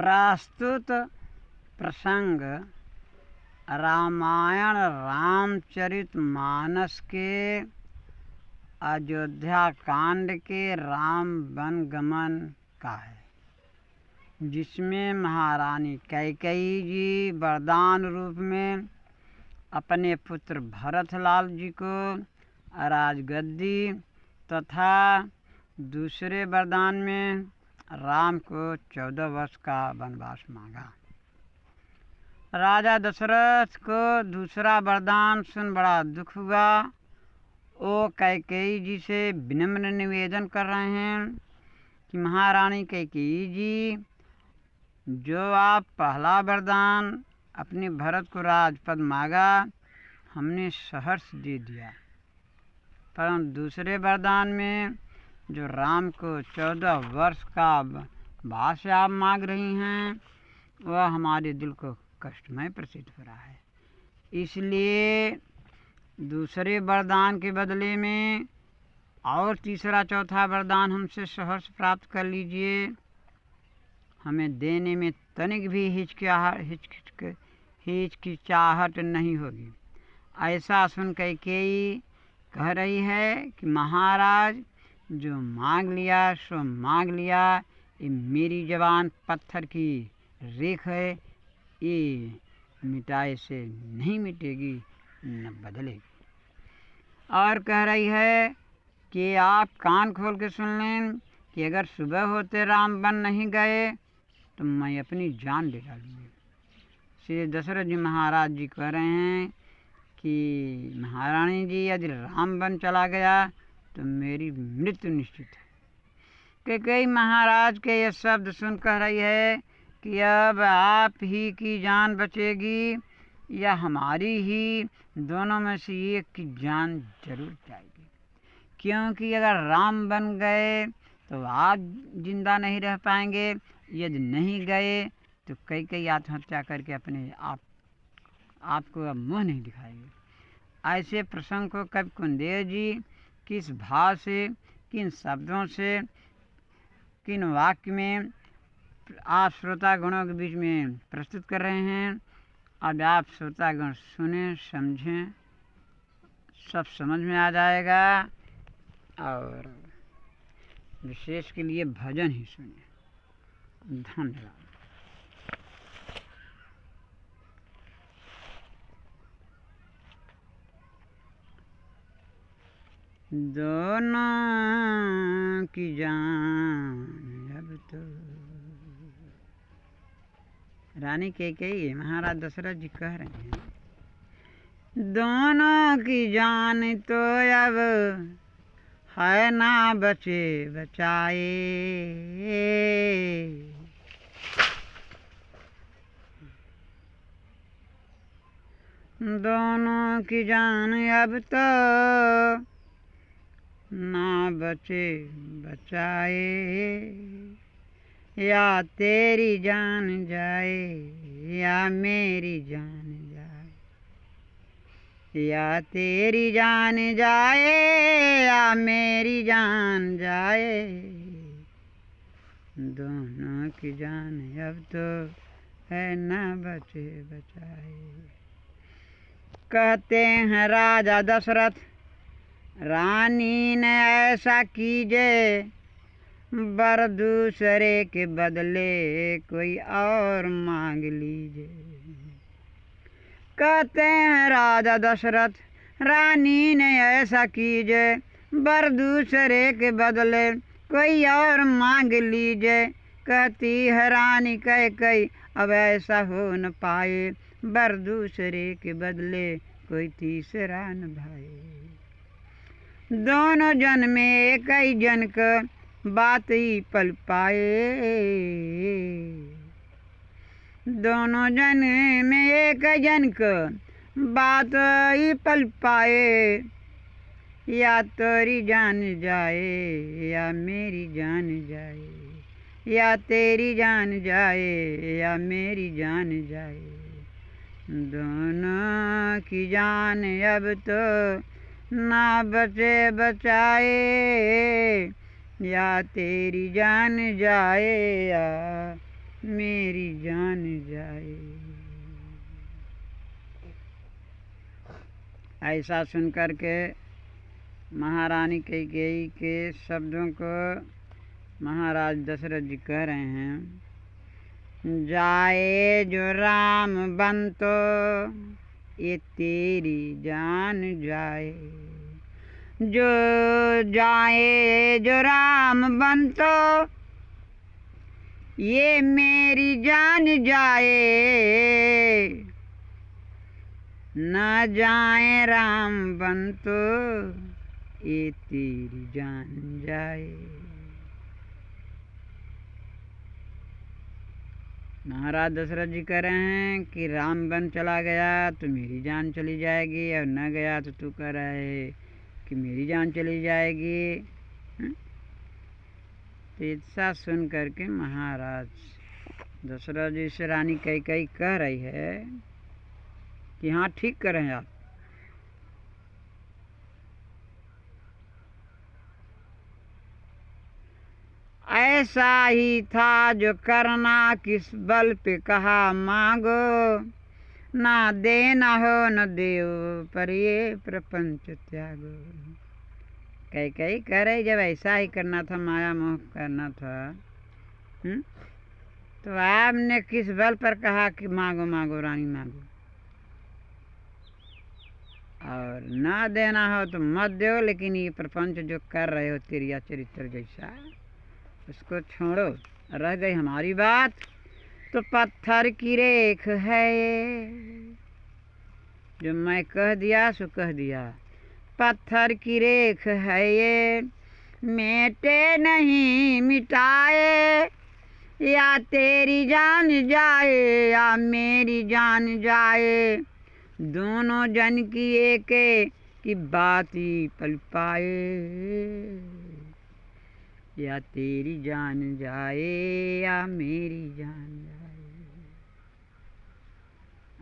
प्रस्तुत प्रसंग रामायण रामचरितमानस के अयोध्या कांड के राम वन गमन का है, जिसमें महारानी कैकेयी जी वरदान रूप में अपने पुत्र भरतलाल जी को राजगद्दी तथा दूसरे वरदान में राम को 14 वर्ष का वनवास मांगा। राजा दशरथ को दूसरा वरदान सुन बड़ा दुख हुआ। वो कैकेयी जी से विनम्र निवेदन कर रहे हैं कि महारानी कैकेयी जी, जो आप पहला वरदान अपने भरत को राजपद मांगा हमने सहर्ष दे दिया, परंतु दूसरे वरदान में जो राम को 14 वर्ष का वनवास आप मांग रही हैं वह हमारे दिल को कष्टमय प्रतीत हो रहा है। इसलिए दूसरे वरदान के बदले में और तीसरा चौथा वरदान हमसे सहर्ष प्राप्त कर लीजिए। हमें देने में तनिक भी हिचकिचाहट नहीं होगी। ऐसा सुन कैकेयी कह रही है कि महाराज, जो मांग लिया सो मांग लिया। ये मेरी जवान पत्थर की रेख है, ये मिटाए से नहीं मिटेगी न बदलेगी। और कह रही है कि आप कान खोल के सुन लें कि अगर सुबह होते राम वन नहीं गए तो मैं अपनी जान ले डालूंगी। श्री दशरथ जी महाराज जी कह रहे हैं कि महारानी जी, यदि राम वन चला गया तो मेरी मृत्यु निश्चित है। कैकेयी महाराज के ये शब्द सुन कह रही है कि अब आप ही की जान बचेगी या हमारी ही, दोनों में से एक की जान जरूर जाएगी। क्योंकि अगर राम बन गए तो आप जिंदा नहीं रह पाएंगे, यदि नहीं गए तो कैकेयी आत्महत्या करके अपने आपको अब मुँह नहीं दिखाएंगे। ऐसे प्रसंग को कवि कुंदेव जी किस भाव से, किन शब्दों से, किन वाक्य में आप श्रोतागणों के बीच में प्रस्तुत कर रहे हैं, अब आप श्रोतागण सुने समझें, सब समझ में आ जाएगा। और विशेष के लिए भजन ही सुने। धन्यवाद। दोनों की जान अब तो, रानी कैकेयी महाराज दशरथ जी कह रहे हैं, दोनों की जान तो अब है ना बचे बचाए। दोनों की जान अब तो ना बचे बचाए। या तेरी जान जाए या मेरी जान जाए, या तेरी जान जाए या मेरी जान जाए। दोनों की जान अब तो है ना बचे बचाए। कहते हैं राजा दशरथ, रानी ने ऐसा कीजे, वर दूसरे के बदले कोई और मांग लीजिए। कहते हैं राजा दशरथ, रानी ने ऐसा कीजे, वर दूसरे के बदले कोई और मांग लीजिए। कहती है रानी कैकेयी, अब ऐसा हो न पाए, वर दूसरे के बदले कोई तीसरा न भाए। दोनों जन में एक ही जन का बात ही पल पाए। दोनों जन में एक जन का बात ही पल पाए। या तेरी जान जाए या मेरी जान जाए, या तेरी जान जाए या मेरी जान जाए। दोनों की जान अब तो ना बचे बचाए। या तेरी जान जाए या मेरी जान जाए। ऐसा सुनकर के महारानी कैकेयी के शब्दों को महाराज दशरथ जी कह रहे हैं, जाए जो राम बन तो ये तेरी जान जाए। जो जाए जो राम बन तो ये मेरी जान जाए। न जाए राम बन तो ये तेरी जान जाए। महाराज दशरथ जी कह रहे हैं कि राम बन चला गया तो मेरी जान चली जाएगी, और न गया तो तू कह रहा है कि मेरी जान चली जाएगी। तो ऐसा सुन करके महाराज दशरथ जी से रानी कैकेयी कह रही है कि हाँ ठीक कर रहे हैं आप। ऐसा ही था जो करना किस बल पे कहा मांगो। ना देना हो न देव पर ये प्रपंच त्यागो। कैकेयी कह रही जब ऐसा ही करना था, माया मोह करना था, तो आपने किस बल पर कहा कि मांगो मांगो रानी मांगो, और ना देना हो तो मत दो, लेकिन ये प्रपंच जो कर रहे हो तिरिया चरित्र जैसा, उसको छोड़ो। रह गई हमारी बात तो पत्थर की रेख है ये, जो मैं कह दिया सो कह दिया। पत्थर की रेख है ये, मेटे नहीं मिटाए। या तेरी जान जाए या मेरी जान जाए, दोनों जन की एक की बात ही पल पाए। या तेरी जान जाए या मेरी जान जाए।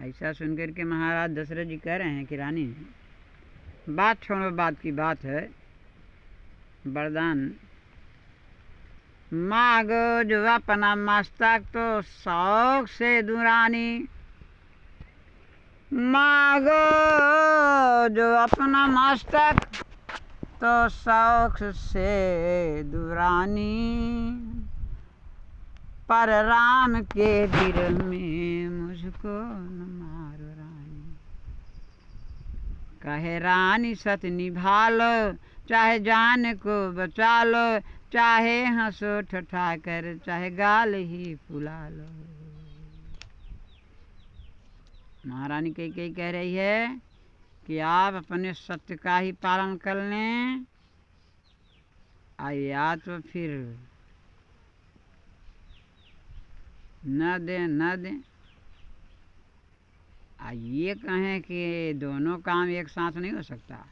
ऐसा सुनकर के महाराज दशरथ जी कह रहे हैं कि रानी बात छोड़ो, बात की बात है, वरदान मांगो जो अपना मस्तक तो शौक से दुरानी। मांगो जो अपना मस्तक तो शौक से दुरानी। पर राम के विरह में मुझको न मारो रानी। कहे रानी सत निभा लो, चाहे जान को बचा लो, चाहे हंसो ठठा कर, चाहे गाल ही फुला लो। महारानी कैकेयी कह रही है कि आप अपने सत्य का ही पालन कर लें, या तो फिर न दें। ये कहें कि दोनों काम एक साथ नहीं हो सकता।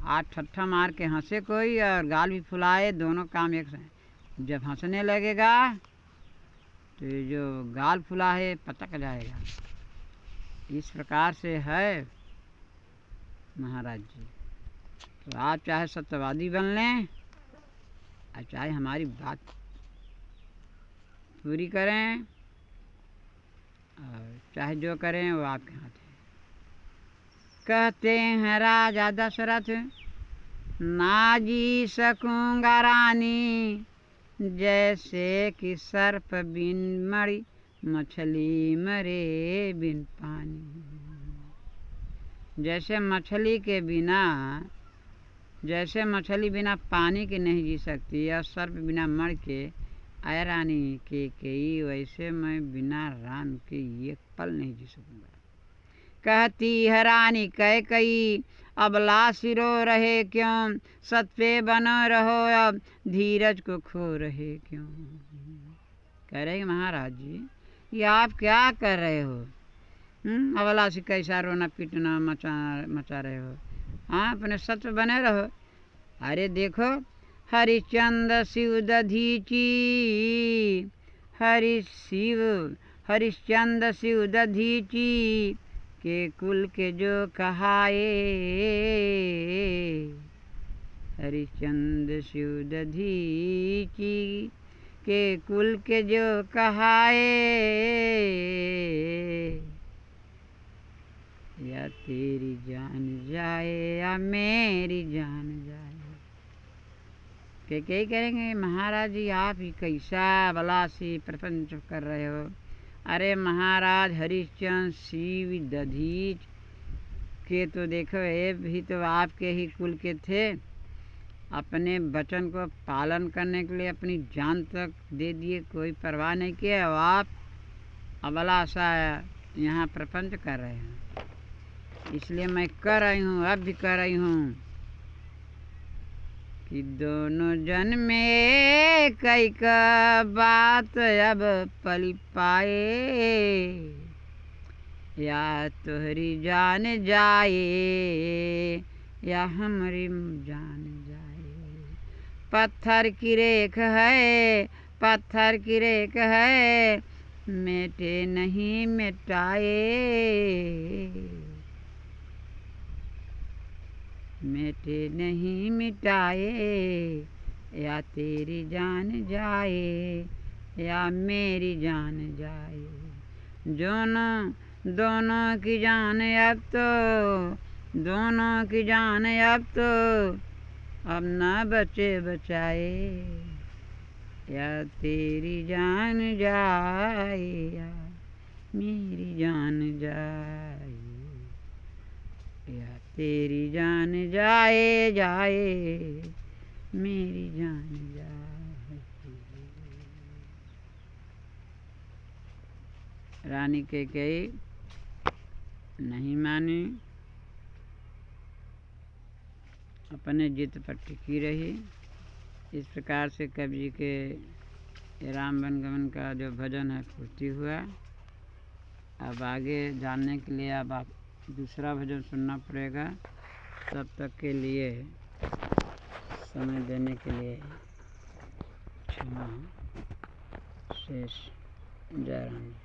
आज ठट्ठा मार के हंसे कोई और गाल भी फुलाए, दोनों काम एक साथ। जब हंसने लगेगा तो जो गाल फुला है पटक जाएगा। इस प्रकार से है महाराज जी। तो आप चाहे सत्यवादी बन लें और चाहे हमारी बात पूरी करें, और चाहे जो करें वो आपके हाथ है। कहते हैं राजा दशरथ, ना जी सकूंगा रानी, जैसे कि सर्प बिन मरी, मछली मरे बिन पानी। जैसे मछली बिना पानी के नहीं जी सकती, और सर्प बिना मर के आय रानी कैकेयी, वैसे मैं बिना राम के एक पल नहीं जी सकूंगा। कहती है रानी कैकेयी, अब लासिरो रहे क्यों, सत पे बनो रहो, अब धीरज को खो रहे क्यों। कह रहे महाराज जी ये आप क्या कर रहे हो? अबला से कैसा रोना पीटना मचा रहे हो? हाँ, अपने सत्य बने रहो। अरे देखो, हरिश्चंद्र शिव दधीची, हरिश्चंद्र शिव दधीची के कुल के जो कहाए। हरिश्चंद्र शिव दधीची के कुल के जो कहाए, या तेरी जान जाए या मेरी जान जाए। के करेंगे महाराज जी आप ही कैसा भला सी प्रपंच कर रहे हो। अरे महाराज हरिश्चंद्र शिव दधीच के तो देखो ये भी तो आपके ही कुल के थे, अपने वचन को पालन करने के लिए अपनी जान तक दे दिए, कोई परवाह नहीं किया। आप अबला सा यहाँ प्रपंच कर रहे हैं, इसलिए मैं कर रही हूँ, अब भी कर रही हूँ कि दोनों जन में कई का बात अब पली पाए, या तोहरी जान जाए या हमारी जान जाए। पत्थर की रेख है, पत्थर की रेख है, मिटे नहीं मिटाए, मिटे नहीं मिटाए, या तेरी जान जाए या मेरी जान जाए। दोनों की जान अब तो, दोनों की जान अब तो अब न बचे बचाए, या तेरी जान जाए या मेरी जान जाए, या तेरी जान जाए जाए मेरी जान जाए। रानी कैकेयी नहीं मानी, अपने जिद पर टिकी रही। इस प्रकार से कवि जी के राम वनगमन का जो भजन है पूर्ति हुआ। अब आगे जानने के लिए अब आप दूसरा भजन सुनना पड़ेगा। तब तक के लिए समय देने के लिए क्षमा शेष। जय राम।